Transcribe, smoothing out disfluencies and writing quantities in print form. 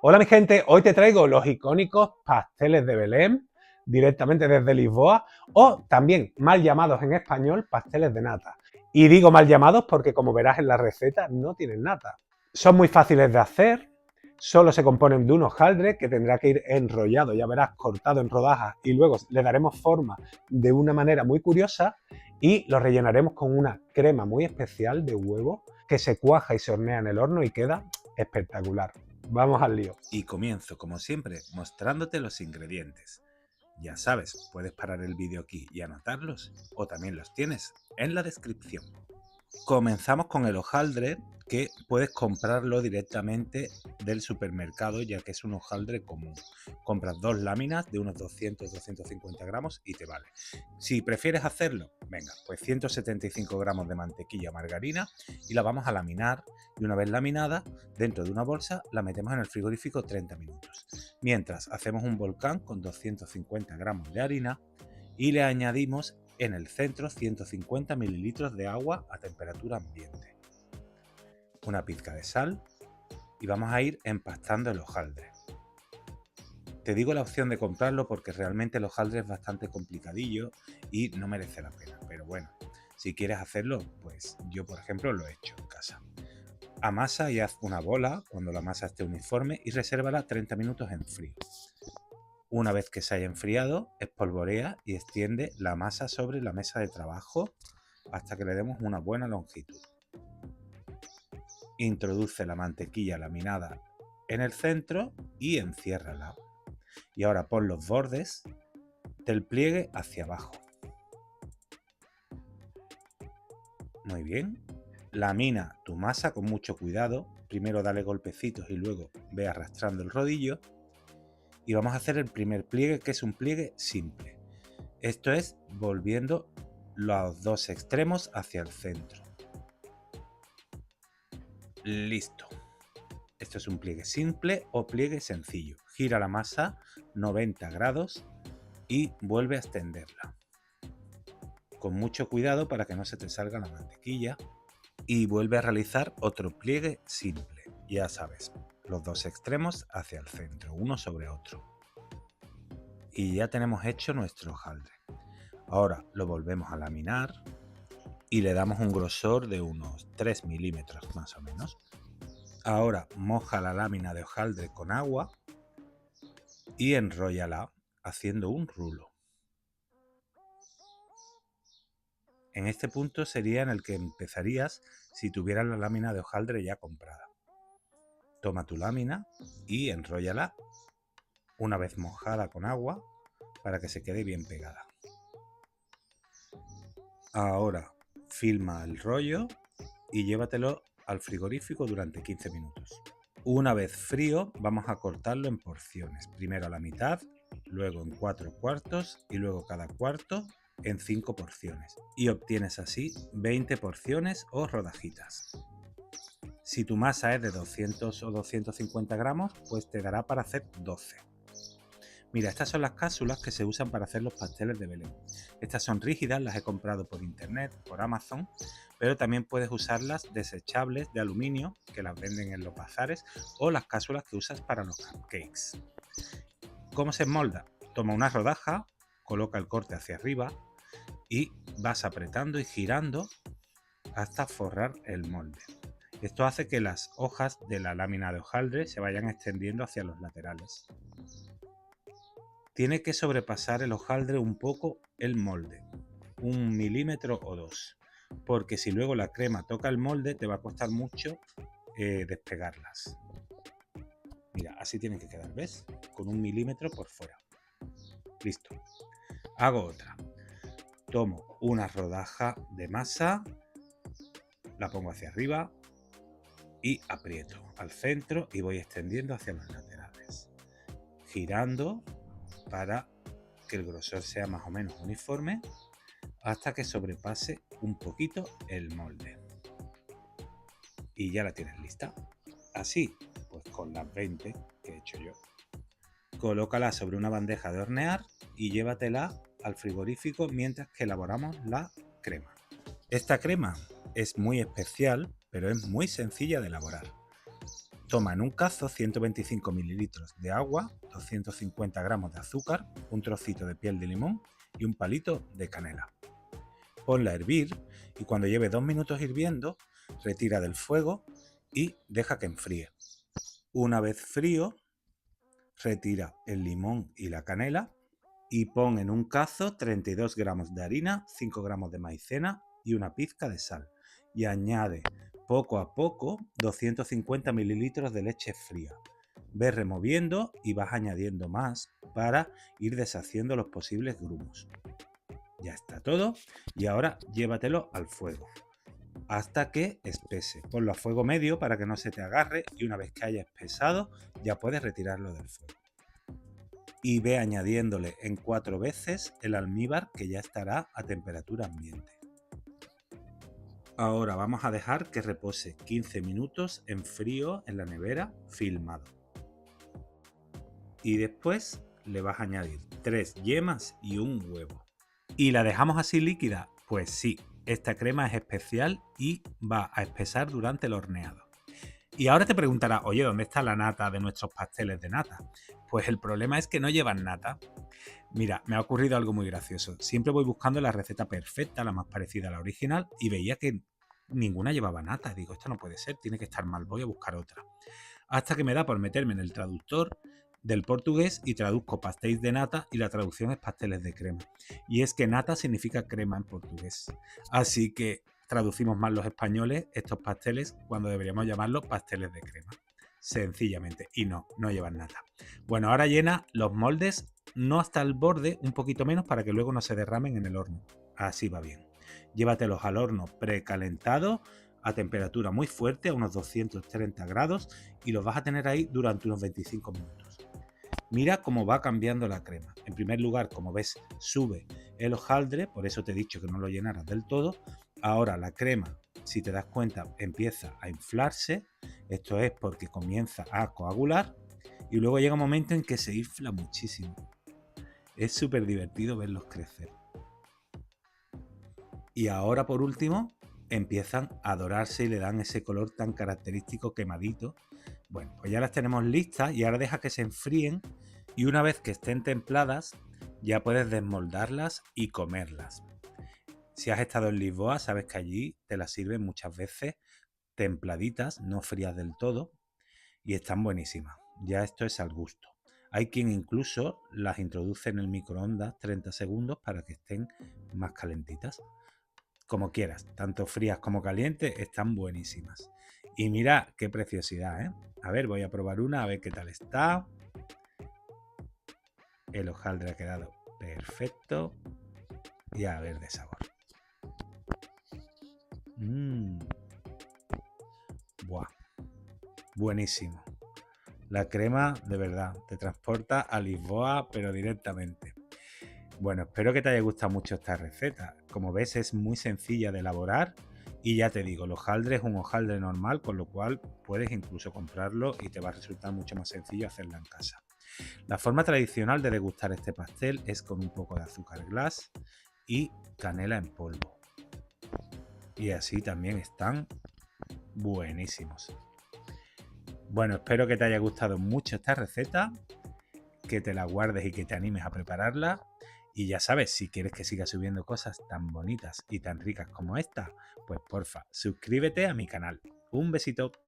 Hola mi gente, hoy te traigo los icónicos pasteles de Belén, directamente desde Lisboa, o también mal llamados en español pasteles de nata. Y digo mal llamados porque como verás en la receta no tienen nata. Son muy fáciles de hacer, solo se componen de un hojaldre que tendrá que ir enrollado, ya verás, cortado en rodajas y luego le daremos forma de una manera muy curiosa y lo rellenaremos con una crema muy especial de huevo que se cuaja y se hornea en el horno y queda espectacular. Vamos al lío. Y comienzo, como siempre, mostrándote los ingredientes. Ya sabes, puedes parar el vídeo aquí y anotarlos, o también los tienes en la descripción. Comenzamos con el hojaldre, que puedes comprarlo directamente del supermercado, ya que es un hojaldre común. Compras 2 láminas de unos 200-250 gramos y te vale. Si prefieres hacerlo, venga, pues 175 gramos de mantequilla o margarina y la vamos a laminar, y una vez laminada, dentro de una bolsa la metemos en el frigorífico 30 minutos. Mientras hacemos un volcán con 250 gramos de harina y le añadimos en el centro 150 mililitros de agua a temperatura ambiente, una pizca de sal y vamos a ir empastando el hojaldre. Te digo la opción de comprarlo porque realmente el hojaldre es bastante complicadillo y no merece la pena, pero bueno, si quieres hacerlo, pues yo por ejemplo lo he hecho en casa. Amasa y haz una bola cuando la masa esté uniforme y resérvala 30 minutos en frío. Una vez que se haya enfriado, espolvorea y extiende la masa sobre la mesa de trabajo hasta que le demos una buena longitud. Introduce la mantequilla laminada en el centro y enciérrala. Y ahora pon los bordes del pliegue hacia abajo. Muy bien. Lamina tu masa con mucho cuidado. Primero dale golpecitos y luego ve arrastrando el rodillo. Y vamos a hacer el primer pliegue, que es un pliegue simple. Esto es volviendo los dos extremos hacia el centro. Listo. Esto es un pliegue simple o pliegue sencillo. Gira la masa 90 grados y vuelve a extenderla. Con mucho cuidado para que no se te salga la mantequilla. Y vuelve a realizar otro pliegue simple. Ya sabes, los dos extremos hacia el centro, uno sobre otro. Y ya tenemos hecho nuestro hojaldre. Ahora lo volvemos a laminar y le damos un grosor de unos 3 milímetros más o menos. Ahora moja la lámina de hojaldre con agua y enróllala haciendo un rulo. En este punto sería en el que empezarías si tuvieras la lámina de hojaldre ya comprada. Toma tu lámina y enróllala una vez mojada con agua para que se quede bien pegada. Ahora filma el rollo y llévatelo al frigorífico durante 15 minutos. Una vez frío, vamos a cortarlo en porciones. Primero a la mitad, luego en 4 cuartos y luego cada cuarto en 5 porciones. Y obtienes así 20 porciones o rodajitas. Si tu masa es de 200 o 250 gramos, pues te dará para hacer 12. Mira, estas son las cápsulas que se usan para hacer los pasteles de Belén. Estas son rígidas, las he comprado por internet, por Amazon, pero también puedes usarlas desechables de aluminio, que las venden en los bazares, o las cápsulas que usas para los cupcakes. ¿Cómo se molda? Toma una rodaja, coloca el corte hacia arriba y vas apretando y girando hasta forrar el molde. Esto hace que las hojas de la lámina de hojaldre se vayan extendiendo hacia los laterales. Tiene que sobrepasar el hojaldre un poco el molde, 1 milímetro o 2, porque si luego la crema toca el molde te va a costar mucho despegarlas. Mira, así tiene que quedar, ¿ves? Con 1 milímetro por fuera. Listo. Hago otra. Tomo una rodaja de masa, la pongo hacia arriba y aprieto al centro y voy extendiendo hacia los laterales, girando para que el grosor sea más o menos uniforme hasta que sobrepase un poquito el molde. Y ya la tienes lista. Así, pues con las 20 que he hecho yo. Colócala sobre una bandeja de hornear y llévatela al frigorífico mientras que elaboramos la crema. Esta crema es muy especial, pero es muy sencilla de elaborar. Toma en un cazo 125 mililitros de agua, 250 gramos de azúcar, un trocito de piel de limón y un palito de canela. Ponla a hervir y cuando lleve 2 minutos hirviendo, retira del fuego y deja que enfríe. Una vez frío, retira el limón y la canela y pon en un cazo 32 gramos de harina, 5 gramos de maicena y una pizca de sal. Y añade poco a poco 250 mililitros de leche fría. Ves removiendo y vas añadiendo más para ir deshaciendo los posibles grumos. Ya está todo y ahora llévatelo al fuego hasta que espese. Ponlo a fuego medio para que no se te agarre y una vez que haya espesado ya puedes retirarlo del fuego. Y ve añadiéndole en 4 veces el almíbar que ya estará a temperatura ambiente. Ahora vamos a dejar que repose 15 minutos en frío en la nevera filmado. Y después le vas a añadir 3 yemas y un huevo. ¿Y la dejamos así líquida? Pues sí, esta crema es especial y va a espesar durante el horneado. Y ahora te preguntarás, oye, ¿dónde está la nata de nuestros pasteles de nata? Pues el problema es que no llevan nata. Mira, me ha ocurrido algo muy gracioso. Siempre voy buscando la receta perfecta, la más parecida a la original, y veía que ninguna llevaba nata. Digo, esto no puede ser, tiene que estar mal, voy a buscar otra. Hasta que me da por meterme en el traductor del portugués y traduzco pastéis de nata y la traducción es pasteles de crema. Y es que nata significa crema en portugués. Así que traducimos mal los españoles estos pasteles cuando deberíamos llamarlos pasteles de crema. Sencillamente. Y no llevan nata. Bueno, ahora llena los moldes no hasta el borde, un poquito menos para que luego no se derramen en el horno. Así va bien. Llévatelos al horno precalentado a temperatura muy fuerte, a unos 230 grados, y los vas a tener ahí durante unos 25 minutos. Mira cómo va cambiando la crema. En primer lugar, como ves, sube el hojaldre, por eso te he dicho que no lo llenaras del todo. Ahora la crema, si te das cuenta, empieza a inflarse. Esto es porque comienza a coagular y luego llega un momento en que se infla muchísimo. Es súper divertido verlos crecer. Y ahora, por último, empiezan a dorarse y le dan ese color tan característico quemadito. Bueno, pues ya las tenemos listas y ahora deja que se enfríen y una vez que estén templadas ya puedes desmoldarlas y comerlas. Si has estado en Lisboa sabes que allí te las sirven muchas veces templaditas, no frías del todo y están buenísimas. Ya esto es al gusto. Hay quien incluso las introduce en el microondas 30 segundos para que estén más calentitas. Como quieras, tanto frías como calientes, están buenísimas. Y mira qué preciosidad, ¿eh? A ver, voy a probar una, a ver qué tal está. El hojaldre ha quedado perfecto. Y a ver de sabor. Buah. Buenísimo. La crema, de verdad, te transporta a Lisboa, pero directamente. Bueno, espero que te haya gustado mucho esta receta. Como ves, es muy sencilla de elaborar y ya te digo, el hojaldre es un hojaldre normal, con lo cual puedes incluso comprarlo y te va a resultar mucho más sencillo hacerlo en casa. La forma tradicional de degustar este pastel es con un poco de azúcar glass y canela en polvo. Y así también están buenísimos. Bueno, espero que te haya gustado mucho esta receta, que te la guardes y que te animes a prepararla. Y ya sabes, si quieres que siga subiendo cosas tan bonitas y tan ricas como esta, pues porfa, suscríbete a mi canal. Un besito.